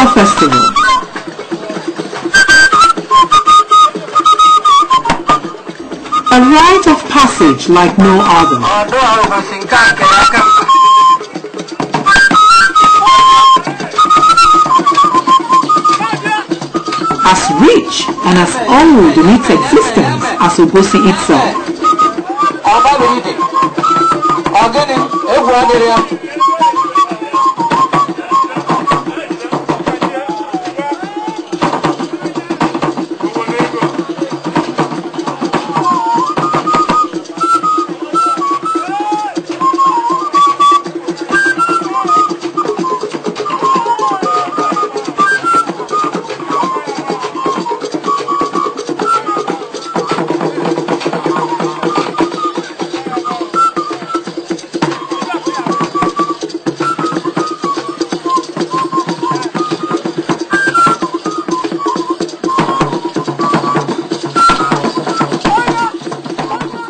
Itogbo Festival. A rite of passage like no other. As rich and as old in its existence as Obosi itself.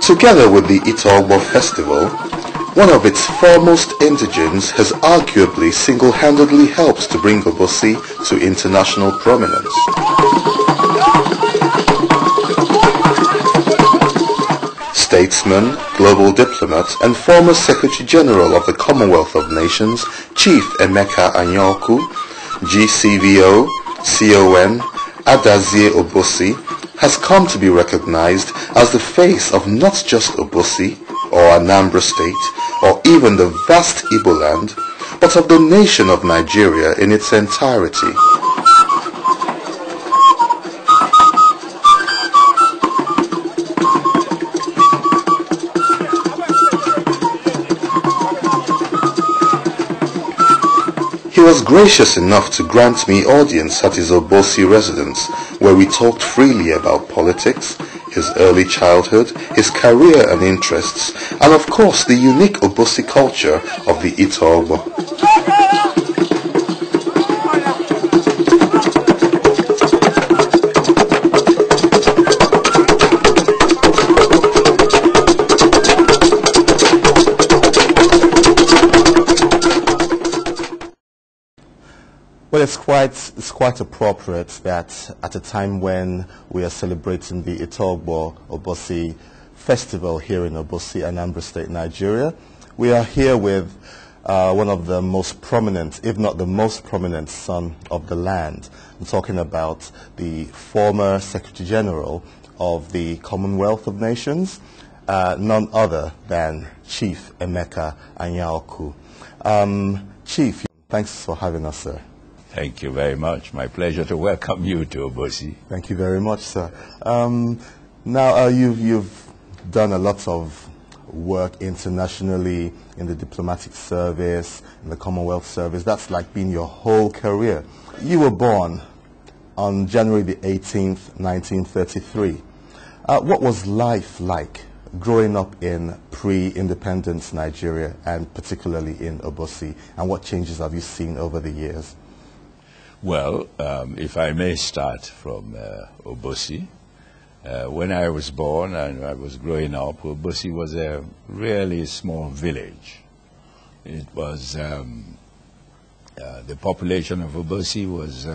Together with the Itogbo Festival, one of its foremost indigents has arguably single-handedly helped to bring Obosi to international prominence. Statesman, global diplomat, and former Secretary General of the Commonwealth of Nations, Chief Emeka Anyaoku, GCVO, CON, Adazie Obosi, has come to be recognized as the face of not just Obosi or Anambra State or even the vast Igbo land, but of the nation of Nigeria in its entirety. He was gracious enough to grant me audience at his Obosi residence, where we talked freely about politics, his early childhood, his career and interests, and of course the unique Obosi culture of the Itogbo. Well, it's quite appropriate that at a time when we are celebrating the Itogbo Obosi Festival here in Obosi, Anambra State, Nigeria, we are here with one of the most prominent, if not the most prominent son of the land. I'm talking about the former Secretary General of the Commonwealth of Nations, none other than Chief Emeka Anyaoku. Chief, thanks for having us, sir. Thank you very much. My pleasure to welcome you to Obosi. Thank you very much, sir. Now, you've done a lot of work internationally in the diplomatic service, in the Commonwealth service. That's like been your whole career. You were born on January the 18th, 1933. What was life like growing up in pre-independence Nigeria, and particularly in Obosi, and what changes have you seen over the years? Well, if I may start from Obosi. When I was born and I was growing up, Obosi was a really small village. It was, the population of Obosi was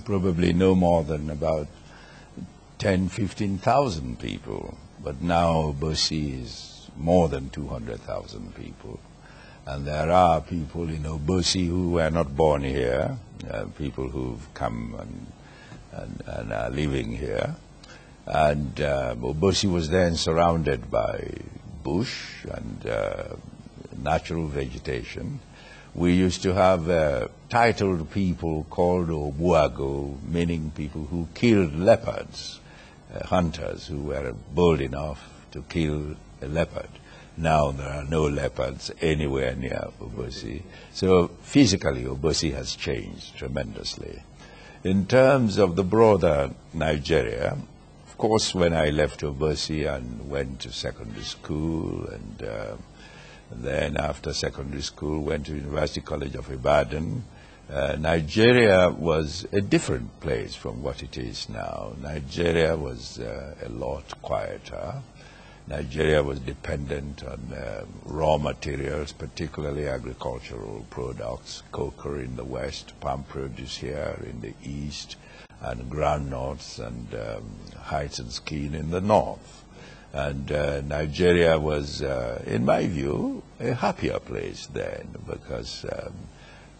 probably no more than about 15,000 people. But now Obosi is more than 200,000 people. And there are people in Obosi who were not born here, people who've come and are living here. And Obosi was then surrounded by bush and natural vegetation. We used to have titled people called Obuago, meaning people who killed leopards, hunters who were bold enough to kill a leopard. Now there are no leopards anywhere near Obosi. So physically, Obosi has changed tremendously. In terms of the broader Nigeria, of course, when I left Obosi and went to secondary school, and then after secondary school went to University College of Ibadan, Nigeria was a different place from what it is now. Nigeria was a lot quieter. Nigeria was dependent on raw materials, particularly agricultural products, cocoa in the west, palm produce here in the east, and groundnuts and hides and skin in the north. And Nigeria was, in my view, a happier place then, because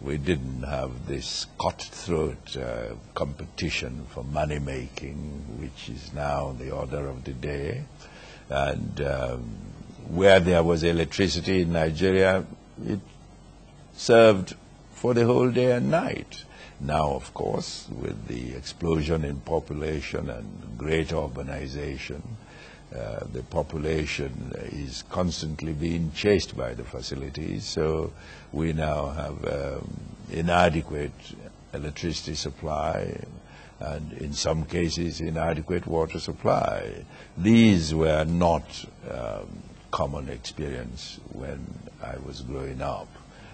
we didn't have this cutthroat competition for money making, which is now the order of the day. And where there was electricity in Nigeria, it served for the whole day and night. Now, of course, with the explosion in population and great urbanization, the population is constantly being chased by the facilities, so we now have inadequate electricity supply and in some cases inadequate water supply. These were not common experience when I was growing up.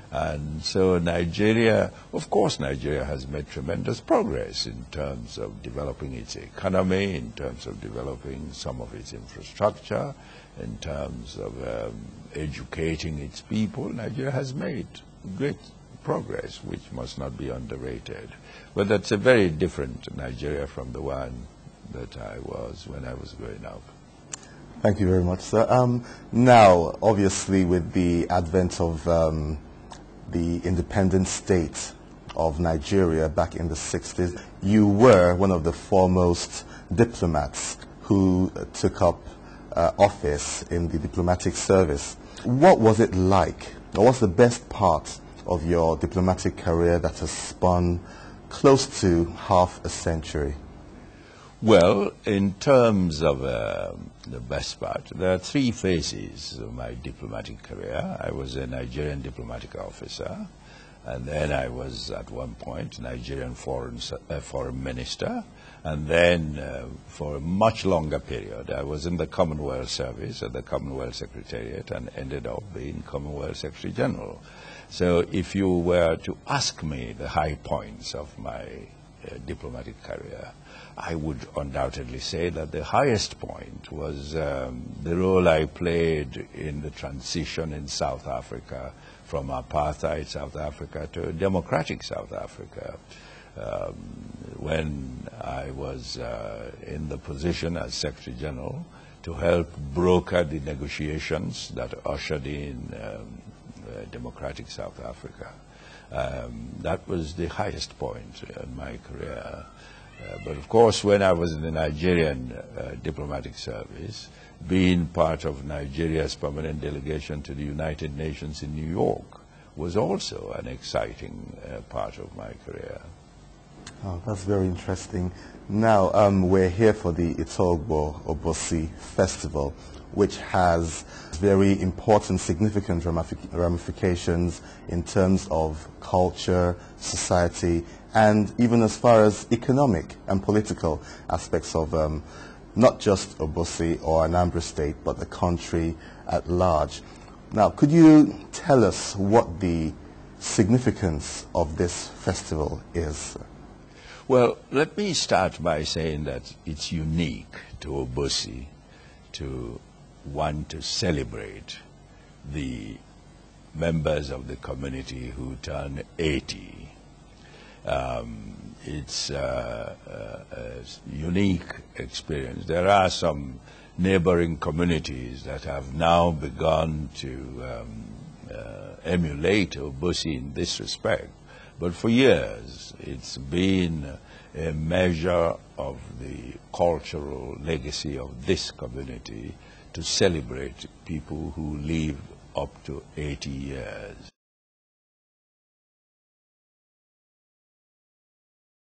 And so Nigeria, of course Nigeria has made tremendous progress in terms of developing its economy, in terms of developing some of its infrastructure, in terms of educating its people. Nigeria has made great progress, which must not be underrated. But that's a very different Nigeria from the one that I was when I was growing up. Thank you very much, sir. Now, obviously, with the advent of the independent state of Nigeria back in the 60s, you were one of the foremost diplomats who took up office in the diplomatic service. What was it like, or what's the best part of your diplomatic career that has spun close to half a century? Well, in terms of the best part, there are three phases of my diplomatic career. I was a Nigerian diplomatic officer, and then I was at one point Nigerian foreign minister, and then for a much longer period I was in the Commonwealth service at the Commonwealth Secretariat and ended up being Commonwealth Secretary General. So if you were to ask me the high points of my diplomatic career, I would undoubtedly say that the highest point was the role I played in the transition in South Africa from apartheid South Africa to democratic South Africa. When I was in the position as Secretary General to help broker the negotiations that ushered in democratic South Africa. That was the highest point in my career. But of course, when I was in the Nigerian diplomatic service, being part of Nigeria's permanent delegation to the United Nations in New York was also an exciting part of my career. Oh, that's very interesting. Now, we're here for the Itogbo Obosi Festival, which has very important, significant ramifications in terms of culture, society, and even as far as economic and political aspects of not just Obosi or Anambra State, but the country at large. Now, could you tell us what the significance of this festival is? Well, let me start by saying that it's unique to Obosi to want to celebrate the members of the community who turn 80. It's a unique experience. There are some neighboring communities that have now begun to emulate Obosi in this respect. But for years, it's been a measure of the cultural legacy of this community to celebrate people who live up to 80 years.